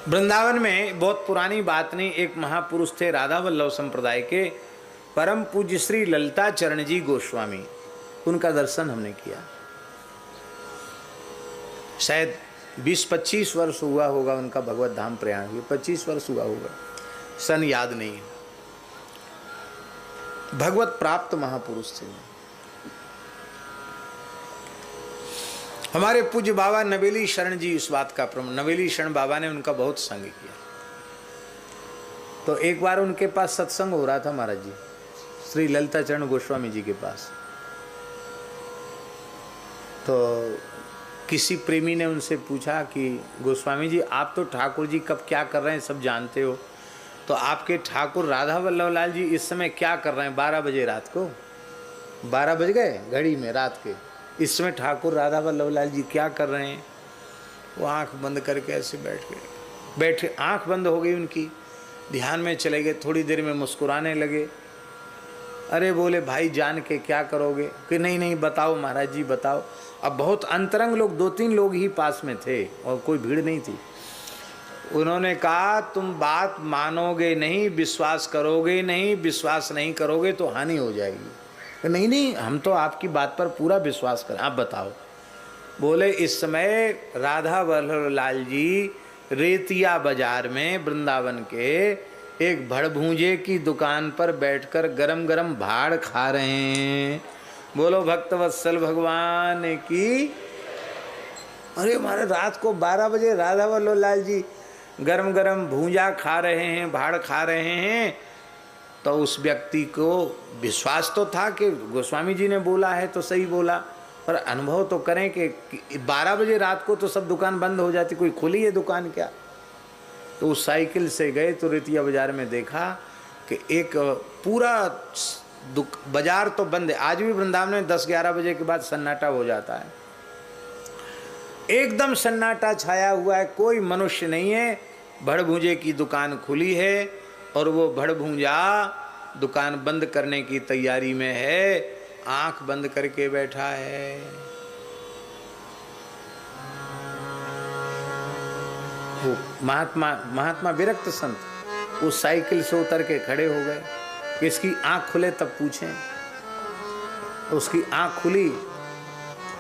वृंदावन में बहुत पुरानी बात नहीं, एक महापुरुष थे राधा वल्लभ संप्रदाय के परम पूज्य श्री ललिता चरण जी गोस्वामी, उनका दर्शन हमने किया। शायद 20-25 वर्ष हुआ होगा उनका भगवत धाम प्रयाण हुए, 25 वर्ष हुआ होगा, सन याद नहीं है। भगवत प्राप्त महापुरुष थे। हमारे पूज्य बाबा नवेली शरण जी इस बात का प्रमाण, नवेली शरण बाबा ने उनका बहुत संग किया। तो एक बार उनके पास सत्संग हो रहा था महाराज जी, श्री ललिता चरण गोस्वामी जी के पास। तो किसी प्रेमी ने उनसे पूछा कि गोस्वामी जी आप तो ठाकुर जी कब क्या कर रहे हैं सब जानते हो, तो आपके ठाकुर राधा वल्लभ लाल जी इस समय क्या कर रहे हैं? 12 बजे रात को, 12 बज गए घड़ी में रात के, इस समय ठाकुर राधा वल्लभ लाल जी क्या कर रहे हैं? वो आंख बंद करके ऐसे बैठे, आंख बंद हो गई उनकी, ध्यान में चले गए। थोड़ी देर में मुस्कुराने लगे। अरे बोले भाई जान के क्या करोगे? कि नहीं नहीं बताओ महाराज जी बताओ। अब बहुत अंतरंग लोग, 2-3 लोग ही पास में थे और कोई भीड़ नहीं थी। उन्होंने कहा तुम बात मानोगे नहीं, विश्वास करोगे नहीं, विश्वास नहीं करोगे तो हानि हो जाएगी। नहीं नहीं हम तो आपकी बात पर पूरा विश्वास करें, आप बताओ। बोले इस समय राधा वल्लभ लाल जी रेतिया बाजार में वृंदावन के एक भड़भूंजे की दुकान पर बैठकर गरम गरम भाड़ खा रहे हैं। बोलो भक्तवत्सल भगवान की। अरे हमारे रात को 12 बजे राधा वल्लभ लाल जी गरम गरम भूंजा खा रहे हैं, भाड़ खा रहे हैं। तो उस व्यक्ति को विश्वास तो था कि गोस्वामी जी ने बोला है तो सही बोला, पर अनुभव तो करें कि 12 बजे रात को तो सब दुकान बंद हो जाती, कोई खुली है दुकान क्या? तो उस साइकिल से गए तो रेतिया बाजार में देखा कि एक पूरा बाजार तो बंद है। आज भी वृंदावन में 10-11 बजे के बाद सन्नाटा हो जाता है, एकदम सन्नाटा छाया हुआ है, कोई मनुष्य नहीं है। भड़भूंजे की दुकान खुली है और वो भड़भूंजा दुकान बंद करने की तैयारी में है, आंख बंद करके बैठा है। वो महात्मा विरक्त संत उस साइकिल से उतर के खड़े हो गए कि इसकी आंख खुले तब पूछें। उसकी आंख खुली।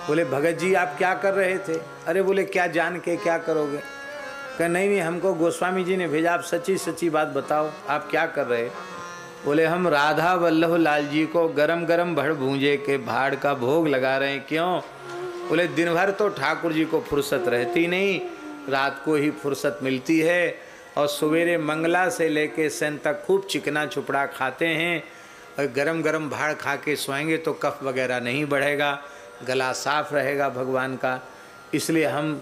बोले भगत जी आप क्या कर रहे थे? अरे बोले क्या जान के क्या करोगे? कहा नहीं नहीं हमको गोस्वामी जी ने भेजा, आप सच्ची सच्ची बात बताओ आप क्या कर रहे? बोले हम राधा वल्लभ लाल जी को गरम गरम भड़भूंजे के भाड़ का भोग लगा रहे हैं। क्यों? बोले दिन भर तो ठाकुर जी को फुर्सत रहती नहीं, रात को ही फुर्सत मिलती है और सवेरे मंगला से लेके सन तक खूब चिकना चुपड़ा खाते हैं और गरम गरम भाड़ खा के सोएंगे तो कफ वगैरह नहीं बढ़ेगा, गला साफ रहेगा भगवान का। इसलिए हम,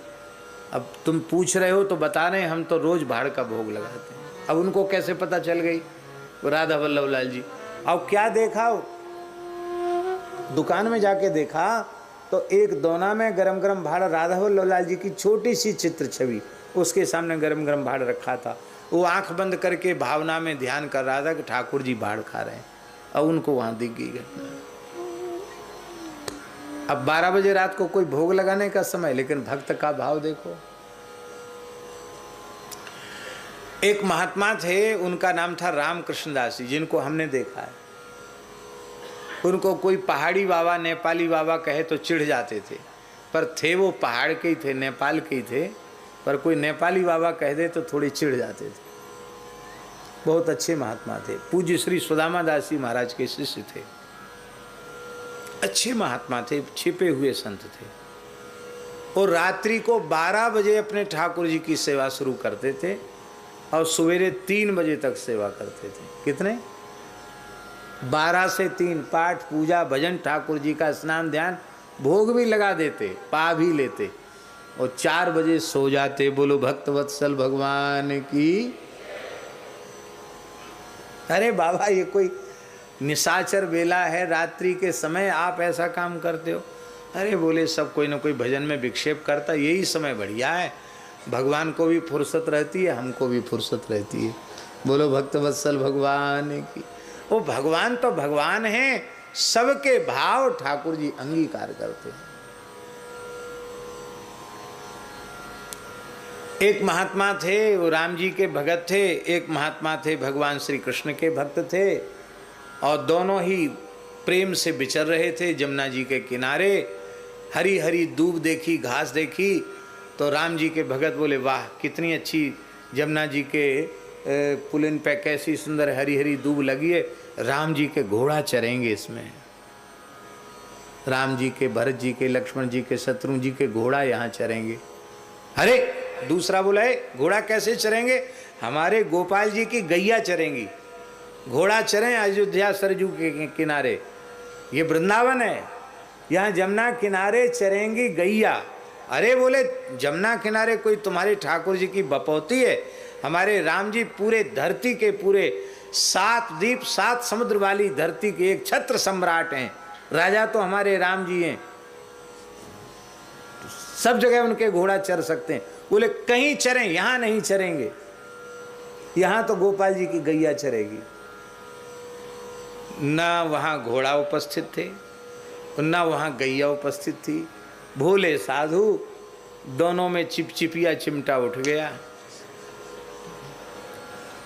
अब तुम पूछ रहे हो तो बता रहे हैं, हम तो रोज़ भाड़ का भोग लगाते हैं। अब उनको कैसे पता चल गई राधा वल्लभ लाल जी? अब क्या देखा, दुकान में जाके देखा तो एक दोना में गरम गरम भाड़, राधा वल्लभ लाल जी की छोटी सी चित्र छवि, उसके सामने गरम गरम भाड़ रखा था। वो आंख बंद करके भावना में ध्यान कर रहा था कि ठाकुर जी भाड़ खा रहे हैं। अब उनको वहां दिख गई घटना। अब 12 बजे रात को कोई भोग लगाने का समय, लेकिन भक्त का भाव देखो। एक महात्मा थे, उनका नाम था रामकृष्ण दास जी, जिनको हमने देखा है। उनको कोई पहाड़ी बाबा, नेपाली बाबा कहे तो चिढ़ जाते थे, पर थे वो पहाड़ के ही थे, नेपाल के ही थे, पर कोई नेपाली बाबा कह दे तो थोड़ी चिढ़ जाते थे। बहुत अच्छे महात्मा थे, पूज्य श्री सुदामा दास जी महाराज के शिष्य थे, अच्छे महात्मा थे, छिपे हुए संत थे। और रात्रि को 12 बजे अपने ठाकुर जी की सेवा शुरू करते थे और सवेरे 3 बजे तक सेवा करते थे। कितने? 12 से 3 पाठ पूजा भजन, ठाकुर जी का स्नान ध्यान, भोग भी लगा देते, पा भी लेते और 4 बजे सो जाते। बोलो भक्तवत्सल भगवान की। अरे बाबा ये कोई निशाचर बेला है, रात्रि के समय आप ऐसा काम करते हो? अरे बोले सब कोई ना कोई भजन में विक्षेप करता, यही समय बढ़िया है, भगवान को भी फुर्सत रहती है, हमको भी फुर्सत रहती है। बोलो भक्तवत्सल भगवान की। वो भगवान तो भगवान हैं, सबके भाव ठाकुर जी अंगीकार करते हैं। एक महात्मा थे, वो राम जी के भगत थे, एक महात्मा थे भगवान श्री कृष्ण के भक्त थे, और दोनों ही प्रेम से विचर रहे थे जमुना जी के किनारे। हरी हरी दूब देखी, घास देखी, तो राम जी के भगत बोले वाह कितनी अच्छी जमुना जी के पुलिन पे कैसी सुंदर हरी हरी दूब लगी है, राम जी के घोड़ा चरेंगे इसमें। राम जी के, भरत जी के, लक्ष्मण जी के, शत्रुघ्न जी के घोड़ा यहाँ चरेंगे। अरे दूसरा बोला है घोड़ा कैसे चरेंगे, हमारे गोपाल जी की गैया चरेंगी। घोड़ा चरें अयोध्या सरजू के किनारे, ये वृंदावन है, यहाँ जमुना किनारे चरेंगी गैया। अरे बोले जमुना किनारे कोई तुम्हारे ठाकुर जी की बपौती है, हमारे राम जी पूरे धरती के पूरे 7 द्वीप 7 समुद्र वाली धरती के एक छत्र सम्राट हैं, राजा तो हमारे राम जी हैं, सब जगह उनके घोड़ा चर सकते हैं। बोले कहीं चरें, यहां नहीं चरेंगे, यहां तो गोपाल जी की गैया चरेगी। ना वहां घोड़ा उपस्थित थे, ना वहां गैया उपस्थित थी। भोले साधु दोनों में चिपचिपिया चिमटा उठ गया।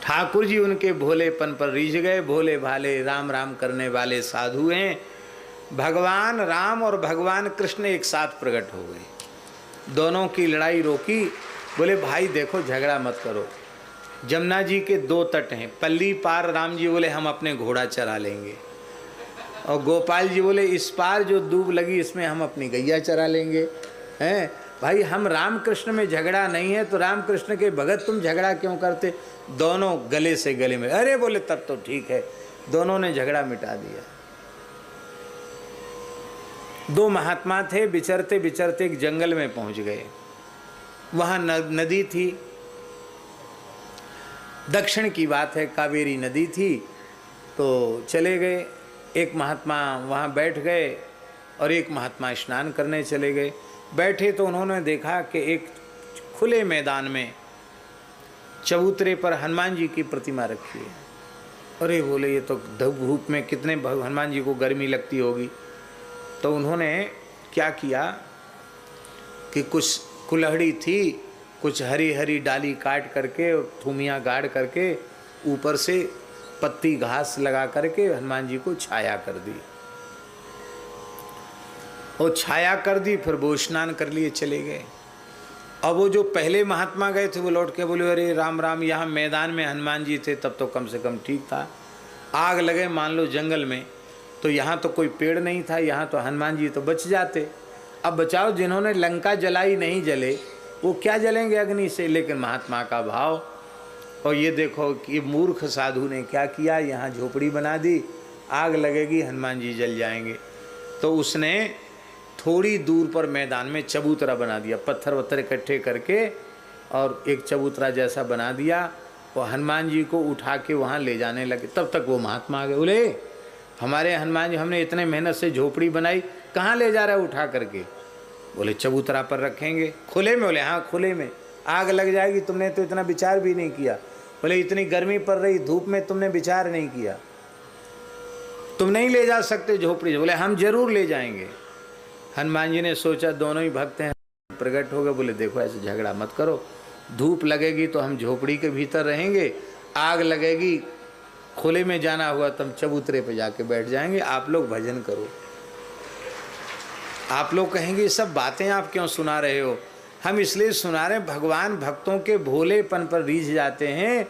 ठाकुर जी उनके भोलेपन पर रीझ गए। भोले भाले राम राम करने वाले साधु हैं। भगवान राम और भगवान कृष्ण एक साथ प्रकट हो गए, दोनों की लड़ाई रोकी। बोले भाई देखो झगड़ा मत करो, जमुना जी के 2 तट हैं, पल्ली पार राम जी बोले हम अपने घोड़ा चरा लेंगे, और गोपाल जी बोले इस पार जो दूब लगी इसमें हम अपनी गैया चरा लेंगे। हैं भाई, हम राम कृष्ण में झगड़ा नहीं है तो राम कृष्ण के भगत तुम झगड़ा क्यों करते। दोनों गले से गले में, अरे बोले तब तो ठीक है, दोनों ने झगड़ा मिटा दिया। 2 महात्मा थे, विचरते विचरते एक जंगल में पहुंच गए। वहां नदी थी, दक्षिण की बात है, कावेरी नदी थी। तो चले गए, एक महात्मा वहाँ बैठ गए और एक महात्मा स्नान करने चले गए। बैठे तो उन्होंने देखा कि एक खुले मैदान में चबूतरे पर हनुमान जी की प्रतिमा रखी है। अरे बोले ये तो धूप में कितने हनुमान जी को गर्मी लगती होगी। तो उन्होंने क्या किया कि कुछ कुल्हड़ी थी, कुछ हरी हरी डाली काट करके, थूमियाँ गाड़ करके, ऊपर से पत्ती घास लगा करके हनुमान जी को छाया कर दी। और छाया कर दी, फिर वो स्नान कर लिए चले गए। अब वो जो पहले महात्मा गए थे वो लौट के बोले अरे राम राम, यहाँ मैदान में हनुमान जी थे तब तो कम से कम ठीक था, आग लगे मान लो जंगल में तो यहाँ तो कोई पेड़ नहीं था, यहाँ तो हनुमान जी तो बच जाते। अब बचाओ, जिन्होंने लंका जलाई नहीं जले वो क्या जलेंगे अग्नि से। लेकिन महात्मा का भाव, और ये देखो कि मूर्ख साधु ने क्या किया, यहाँ झोपड़ी बना दी, आग लगेगी हनुमान जी जल जाएंगे। तो उसने थोड़ी दूर पर मैदान में चबूतरा बना दिया, पत्थर वत्थर इकट्ठे करके और एक चबूतरा जैसा बना दिया। वो हनुमान जी को उठा के वहाँ ले जाने लगे। तब तक वो महात्मा आ गए। बोले हमारे हनुमान जी, हमने इतने मेहनत से झोपड़ी बनाई, कहाँ ले जा रहा है उठा करके। बोले चबूतरा पर रखेंगे। खुले में? बोले हाँ खुले में, आग लग जाएगी, तुमने तो इतना विचार भी नहीं किया। बोले इतनी गर्मी पड़ रही धूप में तुमने विचार नहीं किया, तुम नहीं ले जा सकते झोपड़ी। बोले हम जरूर ले जाएंगे। हनुमान जी ने सोचा दोनों ही भक्त हैं, प्रकट हो गए। बोले देखो ऐसे झगड़ा मत करो, धूप लगेगी तो हम झोपड़ी के भीतर रहेंगे, आग लगेगी खुले में जाना हुआ तो हम चबूतरे पे जाके बैठ जाएंगे, आप लोग भजन करो। आप लोग कहेंगे सब बातें आप क्यों सुना रहे हो। हम इसलिए सुना रहे, भगवान भक्तों के भोलेपन पर रीझ जाते हैं,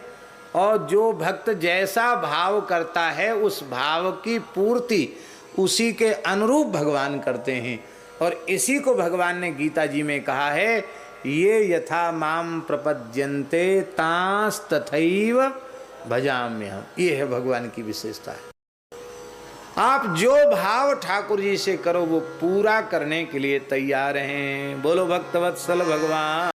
और जो भक्त जैसा भाव करता है उस भाव की पूर्ति उसी के अनुरूप भगवान करते हैं। और इसी को भगवान ने गीता जी में कहा है, ये यथा माम प्रपद्यन्ते तांस तथैव भजाम्यहम्। ये है भगवान की विशेषता है। आप जो भाव ठाकुर जी से करो वो पूरा करने के लिए तैयार हैं। बोलो भक्तवत्सल भगवान।